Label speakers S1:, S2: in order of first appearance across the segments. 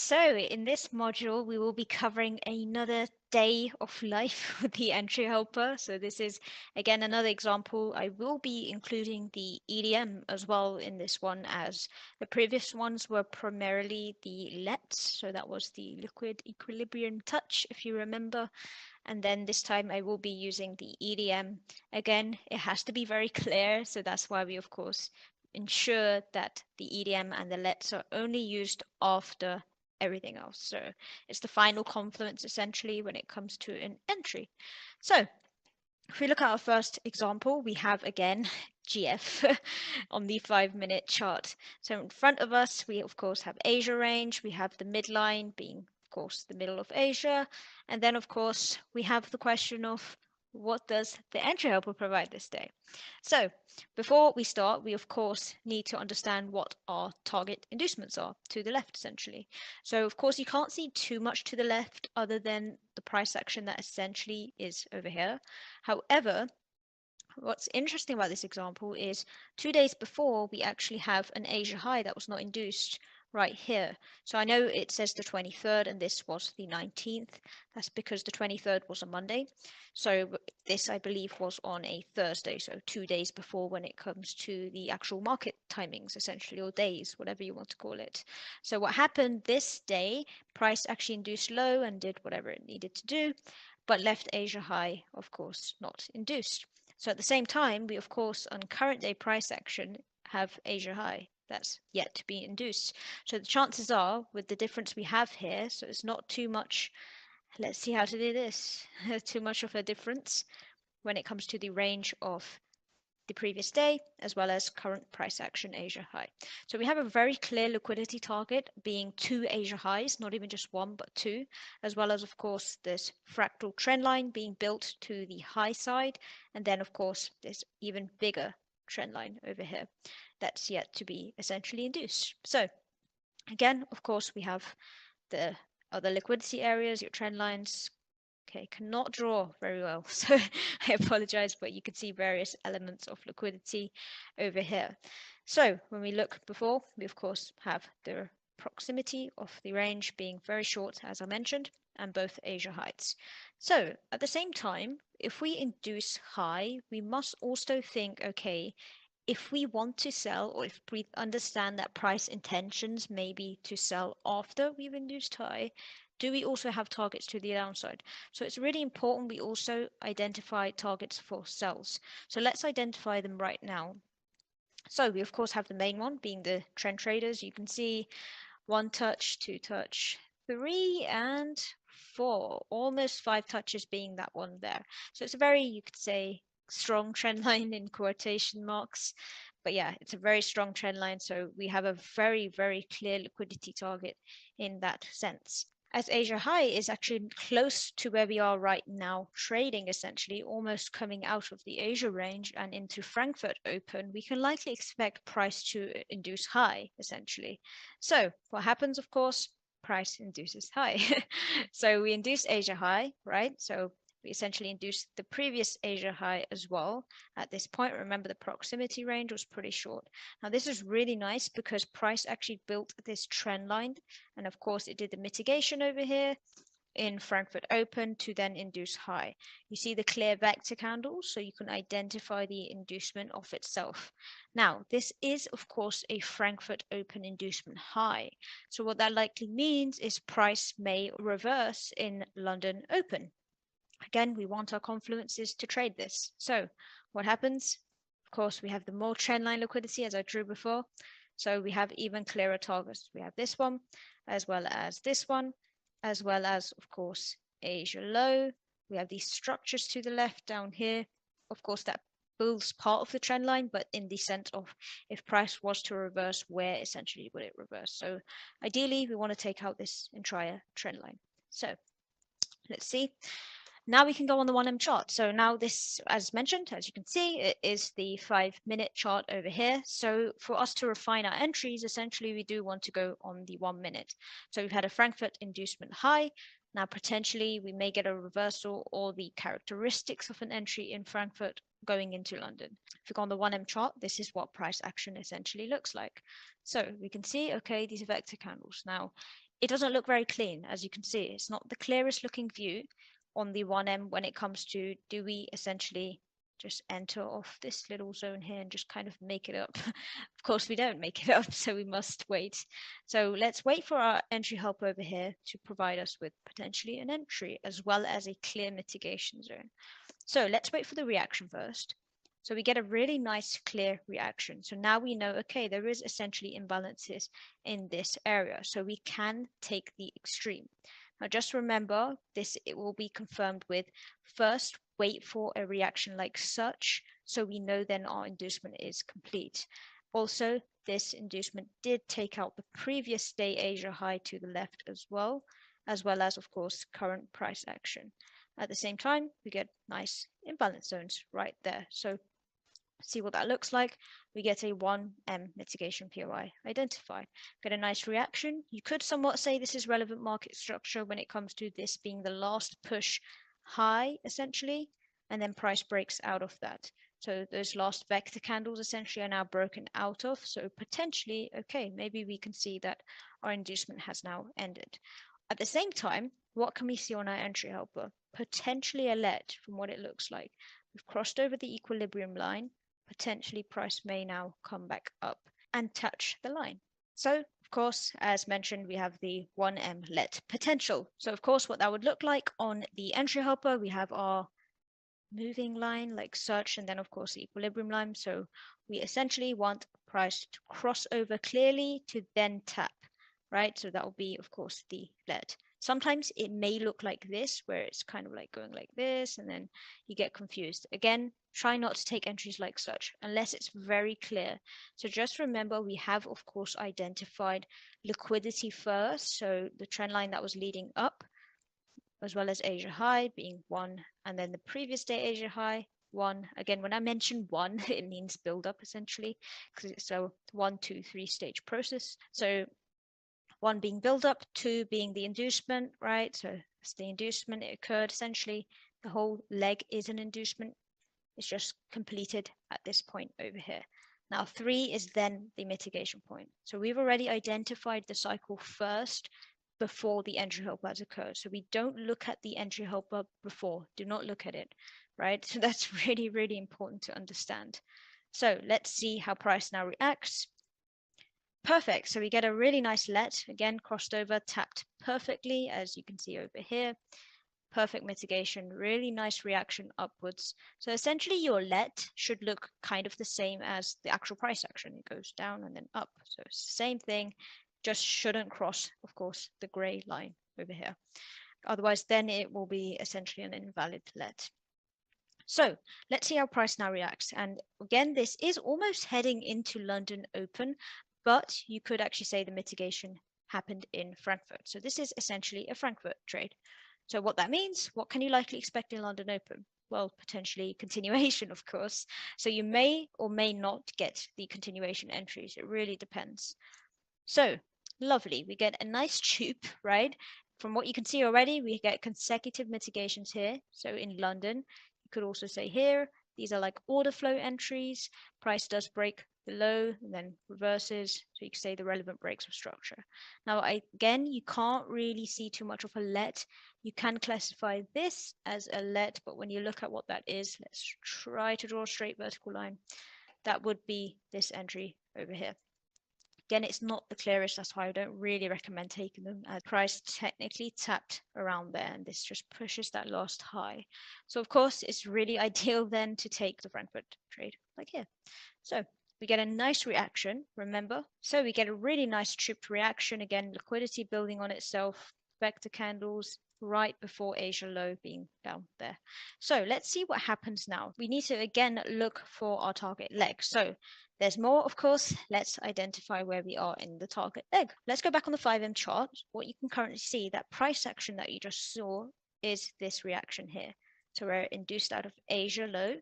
S1: So in this module, we will be covering another day of life with the entry helper. So this is, again, another example. I will be including the EDM as well in this one, as the previous ones were primarily the LETs. So that was the liquid equilibrium touch, if you remember. And then this time I will be using the EDM. Again, it has to be very clear. So that's why we, of course, ensure that the EDM and the LETs are only used after everything else. So it's the final confluence essentially when it comes to an entry. So if we look at our first example, we have again GF on the 5-minute chart. So in front of us, we of course have Asia range. We have the midline being, of course, the middle of Asia. And then, of course, we have the question of what does the entry helper provide this day? So before we start, we of course need to understand what our target inducements are to the left, essentially. So of course, you can't see too much to the left other than the price action that essentially is over here. However, what's interesting about this example is 2 days before we actually have an Asia high that was not induced right here. So I know it says the 23rd and this was the 19th. That's because the 23rd was a Monday. So this, I believe, was on a Thursday, so 2 days before when it comes to the actual market timings, essentially, or days, whatever you want to call it. So what happened this day, price actually induced low and did whatever it needed to do, but left Asia high, of course, not induced. So at the same time, we of course on current day price action have Asia high that's yet to be induced. So the chances are with the difference we have here, so it's not too much, let's see how to do this, too much of a difference when it comes to the range of the previous day, as well as current price action Asia high. So we have a very clear liquidity target being 2 Asia highs, not even just one, but 2, as well as, of course, this fractal trend line being built to the high side. And then, of course, this even bigger trend line over here that's yet to be essentially induced. So again, of course, we have the other liquidity areas, your trend lines. Okay, cannot draw very well, so I apologize, but you can see various elements of liquidity over here. So when we look before, we of course have the proximity of the range being very short, as I mentioned, and both Asia heights. So at the same time, if we induce high, we must also think, okay, if we want to sell or if we understand that price intentions may be to sell after we've induced high, do we also have targets to the downside? So it's really important we also identify targets for sells. So let's identify them right now. So we of course have the main one being the trend traders. You can see 1 touch, 2 touch, 3 and 4, almost 5 touches being that one there. So it's a very, you could say, strong trend line in quotation marks. But yeah, it's a very strong trend line. So we have a very, very clear liquidity target in that sense. As Asia high is actually close to where we are right now, trading essentially, almost coming out of the Asia range and into Frankfurt open, we can likely expect price to induce high essentially. So what happens, of course, price induces high. So we induce Asia high, right? So we essentially induced the previous Asia high as well at this point. Remember, the proximity range was pretty short. Now, this is really nice because price actually built this trend line. And of course, it did the mitigation over here in Frankfurt Open to then induce high. You see the clear vector candles, so you can identify the inducement of itself. Now, this is, of course, a Frankfurt Open inducement high. So what that likely means is price may reverse in London Open. Again, we want our confluences to trade this. So what happens? Of course, we have the more trendline liquidity as I drew before. So we have even clearer targets. We have this one, as well as this one, as well as, of course, Asia low. We have these structures to the left down here. Of course, that builds part of the trend line, but in the sense of if price was to reverse, where essentially would it reverse? So ideally, we want to take out this entire trend line. So let's see. Now we can go on the 1M chart. So now this, as mentioned, as you can see, it is the 5-minute chart over here. So for us to refine our entries, essentially we do want to go on the 1 minute. So we've had a Frankfurt inducement high. Now potentially we may get a reversal or the characteristics of an entry in Frankfurt going into London. If we go on the 1M chart, this is what price action essentially looks like. So we can see, okay, these vector candles. Now, it doesn't look very clean, as you can see. It's not the clearest looking view on the 1M when it comes to, do we essentially just enter off this little zone here and just kind of make it up? Of course, we don't make it up, so we must wait. So let's wait for our entry helper over here to provide us with potentially an entry as well as a clear mitigation zone. So let's wait for the reaction first. So we get a really nice clear reaction. So now we know, okay, there is essentially imbalances in this area. So we can take the extreme. Now just remember this, it will be confirmed with first wait for a reaction like such. So we know then our inducement is complete. Also, this inducement did take out the previous day Asia high to the left as well as of course current price action. At the same time, we get nice imbalance zones right there. So see what that looks like. We get a 1M mitigation POI identified. Get a nice reaction. You could somewhat say this is relevant market structure when it comes to this being the last push high, essentially, and then price breaks out of that. So those last vector candles essentially are now broken out of. So potentially, okay, maybe we can see that our inducement has now ended. At the same time, what can we see on our entry helper? Potentially a let from what it looks like. We've crossed over the equilibrium line. Potentially price may now come back up and touch the line. So of course, as mentioned, we have the 1M let potential. So of course, what that would look like on the entry helper, we have our moving line like such, and then of course the equilibrium line. So we essentially want price to cross over clearly to then tap, right? So that will be of course the let. Sometimes it may look like this, where it's kind of like going like this, and then you get confused. Again, try not to take entries like such unless it's very clear. So just remember, we have, of course, identified liquidity first. So the trend line that was leading up, as well as Asia high being 1, and then the previous day Asia high, 1. Again, when I mention 1, it means build up essentially, because it's a 1, 2, 3 stage process. So 1 being build up, 2 being the inducement, right? So it's the inducement, it occurred essentially. The whole leg is an inducement. It's just completed at this point over here. Now 3 is then the mitigation point. So we've already identified the cycle first before the entry helper has occurred. So we don't look at the entry helper before. Do not look at it, right? So that's really, really important to understand. So let's see how price now reacts. Perfect. So we get a really nice let, again, crossed over, tapped perfectly, as you can see over here. Perfect mitigation, really nice reaction upwards. So essentially your let should look kind of the same as the actual price action. It goes down and then up. So it's the same thing, just shouldn't cross, of course, the gray line over here. Otherwise, then it will be essentially an invalid let. So let's see how price now reacts. And again, this is almost heading into London Open, but you could actually say the mitigation happened in Frankfurt. So this is essentially a Frankfurt trade. So what that means, what can you likely expect in London Open? Well, potentially continuation, of course. So you may or may not get the continuation entries. It really depends. So lovely. We get a nice tube, right? From what you can see already, we get consecutive mitigations here. So in London, you could also say here, these are like order flow entries. Price does break below and then reverses. So you can say the relevant breaks of structure. Now, again, you can't really see too much of a let. You can classify this as a let, but when you look at what that is, let's try to draw a straight vertical line. That would be this entry over here. Again, it's not the clearest, that's why I don't really recommend taking them. Price technically tapped around there, and this just pushes that last high. So of course, it's really ideal then to take the Frankfurt trade, like here. So we get a nice reaction, remember? So we get a really nice tripped reaction, again, liquidity building on itself, vector candles, right before Asia low being down there. So let's see what happens now. We need to again look for our target leg. So there's more, of course. Let's identify where we are in the target leg. Let's go back on the 5M chart. What you can currently see, that price action that you just saw is this reaction here. So we're induced out of Asia low.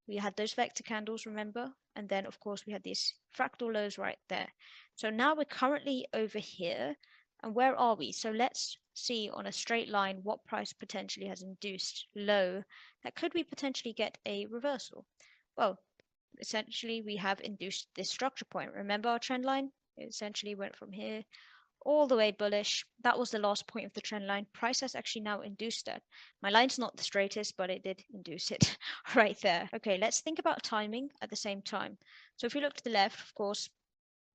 S1: We had those vector candles, remember? And then, of course, we had these fractal lows right there. So now we're currently over here. And where are we? So let's see on a straight line what price potentially has induced low that could we potentially get a reversal. Well, essentially we have induced this structure point. Remember our trend line? It essentially went from here all the way bullish. That was the last point of the trend line. Price has actually now induced that. My line's not the straightest, but it did induce it right there. Okay, let's think about timing at the same time. So if we look to the left, of course,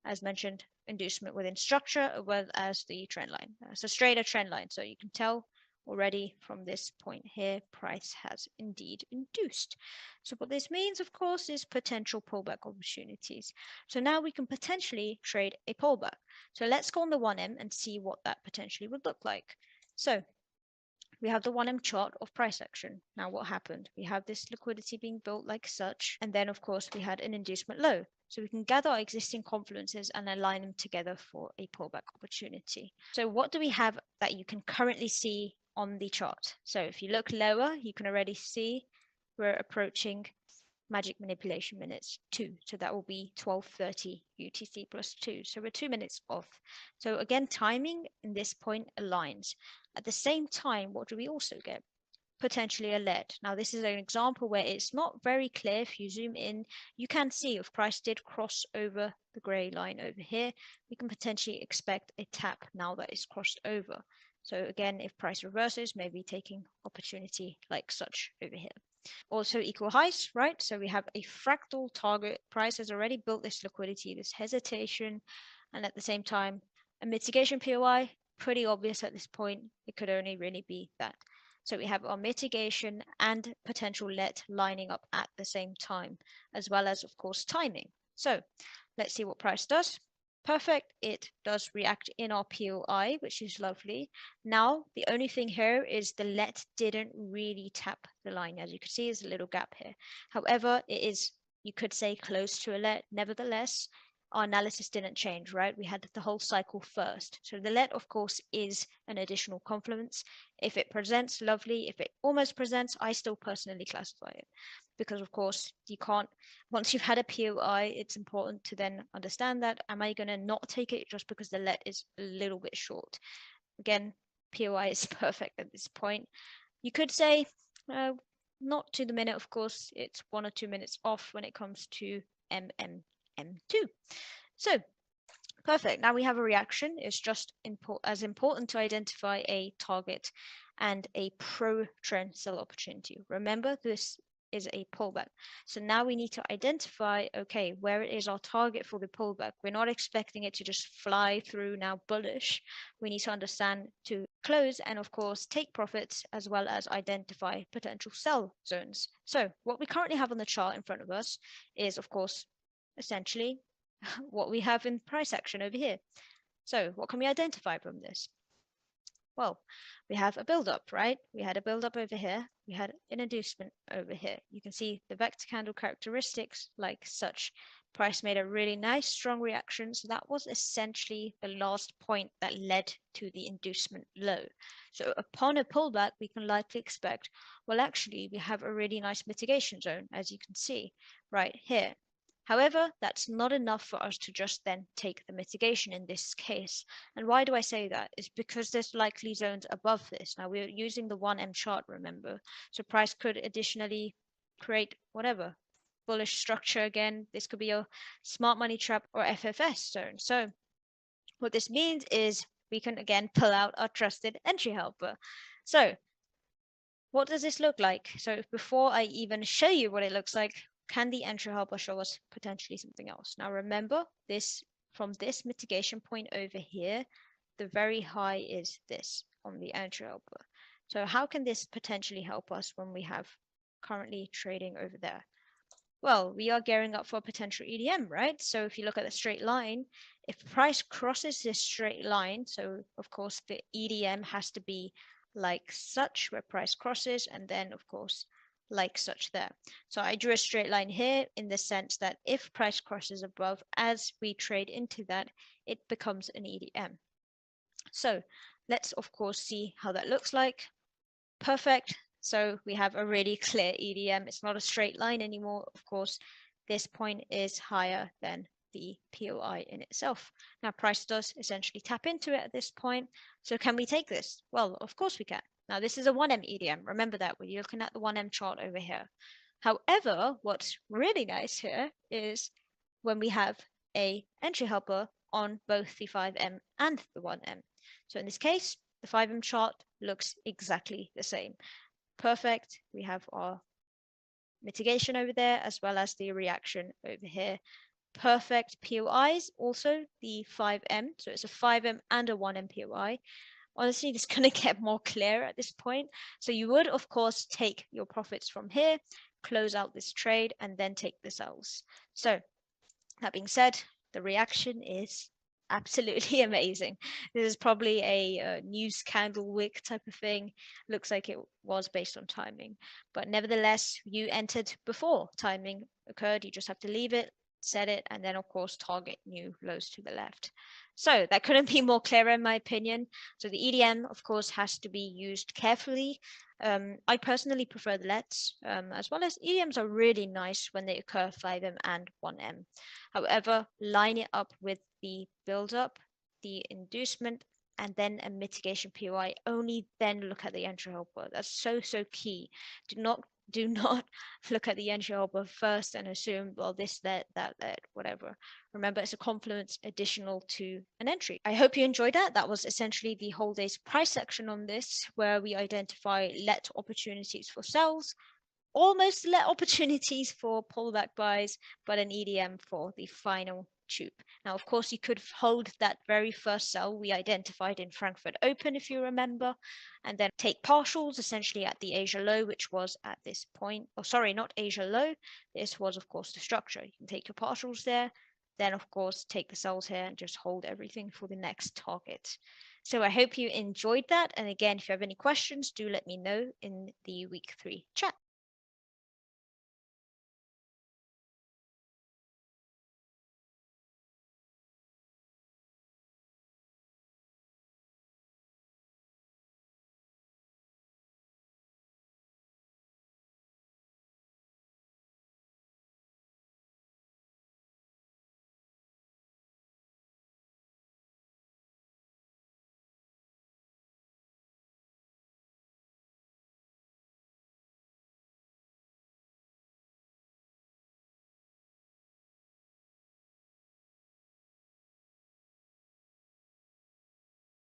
S1: as mentioned, inducement within structure as well as the trend line. It's a straighter trend line, so you can tell already from this point here, price has indeed induced. So what this means, of course, is potential pullback opportunities. So now we can potentially trade a pullback. So let's go on the 1M and see what that potentially would look like. So we have the 1M chart of price action. Now what happened? We have this liquidity being built like such, and then of course we had an inducement low. So we can gather our existing confluences and align them together for a pullback opportunity. So what do we have that you can currently see on the chart? So if you look lower, you can already see we're approaching magic manipulation minutes 2. So that will be 12:30 UTC plus 2. So we're 2 minutes off. So again, timing in this point aligns. At the same time, what do we also get? Potentially a lead. Now this is an example where it's not very clear. If you zoom in, you can see if price did cross over the gray line over here, we can potentially expect a tap now that it's crossed over. So again, if price reverses, maybe taking opportunity like such over here. Also equal highs, right? So we have a fractal target. Price has already built this liquidity, this hesitation, and at the same time, a mitigation POI, pretty obvious at this point. It could only really be that. So we have our mitigation and potential let lining up at the same time, as well as, of course, timing. So let's see what price does. Perfect, it does react in our POI, which is lovely. Now, the only thing here is the let didn't really tap the line. As you can see, there's a little gap here. However, it is, you could say, close to a let. Nevertheless, our analysis didn't change, right? We had the whole cycle first. So the let, of course, is an additional confluence. If it presents, lovely. If it almost presents, I still personally classify it. Because, of course, you can't, once you've had a POI, it's important to then understand that. Am I going to not take it just because the let is a little bit short? Again, POI is perfect at this point. You could say, not to the minute, of course, it's 1 or 2 minutes off when it comes to MMM2. So, perfect. Now we have a reaction. It's just as important to identify a target and a pro-trend sell opportunity. Remember, this is a pullback. So now we need to identify, okay, where is our target for the pullback? We're not expecting it to just fly through now bullish. We need to understand to close and, of course, take profits as well as identify potential sell zones. So what we currently have on the chart in front of us is, of course, essentially what we have in price action over here. So what can we identify from this? Well, we have a build-up, right? We had a build-up over here. We had an inducement over here. You can see the vector candle characteristics like such. Price made a really nice, strong reaction. So that was essentially the last point that led to the inducement low. So upon a pullback, we can likely expect, well, actually, we have a really nice mitigation zone, as you can see right here. However, that's not enough for us to just then take the mitigation in this case. And why do I say that? Is because there's likely zones above this. Now we're using the 1M chart, remember. So price could additionally create whatever, bullish structure again. This could be a smart money trap or FFS zone. So what this means is we can again pull out our trusted entry helper. So what does this look like? So before I even show you what it looks like, can the entry helper show us potentially something else? Now remember, this from this mitigation point over here, the very high is this on the entry helper. So how can this potentially help us when we have currently trading over there? Well, we are gearing up for a potential EDM, right? So if you look at the straight line, if price crosses this straight line, so of course the EDM has to be like such where price crosses, and then of course like such there. So I drew a straight line here in the sense that if price crosses above, as we trade into that, it becomes an EDM. So let's of course see how that looks like. Perfect. So we have a really clear EDM. It's not a straight line anymore. Of course, this point is higher than the POI in itself. Now price does essentially tap into it at this point. So can we take this? Well, of course we can. Now this is a 1M EDM. Remember that when you're looking at the 1M chart over here. However, what's really nice here is when we have a entry helper on both the 5M and the 1M. So in this case, the 5M chart looks exactly the same. Perfect. We have our mitigation over there as well as the reaction over here. Perfect POIs, also the 5M. So it's a 5M and a 1M POI. Honestly, this couldn't get more clear at this point. So you would, of course, take your profits from here, close out this trade, and then take the sells. So that being said, the reaction is absolutely amazing. This is probably a news candle wick type of thing. Looks like it was based on timing. But nevertheless, you entered before timing occurred. You just have to leave it, set it, and then, of course, target new lows to the left. So that couldn't be more clear in my opinion. So the EDM, of course, has to be used carefully. I personally prefer the LETs, as well as EDMs are really nice when they occur 5M and 1M. However, line it up with the build-up, the inducement, and then a mitigation POI. Only then look at the entry helper. That's so key. Do not look at the entry helper first and assume, well, this, that, whatever. Remember, it's a confluence additional to an entry. I hope you enjoyed that. That was essentially the whole day's price section on this, where we identify let opportunities for sells, almost let opportunities for pullback buys, but an EDM for the final tube. Now, of course, you could hold that very first sell we identified in Frankfurt Open, if you remember, and then take partials essentially at the Asia low, which was at this point. Oh, sorry, not Asia low. This was, of course, the structure. You can take your partials there, then, of course, take the sells here and just hold everything for the next target. So I hope you enjoyed that. And again, if you have any questions, do let me know in the week 3 chat.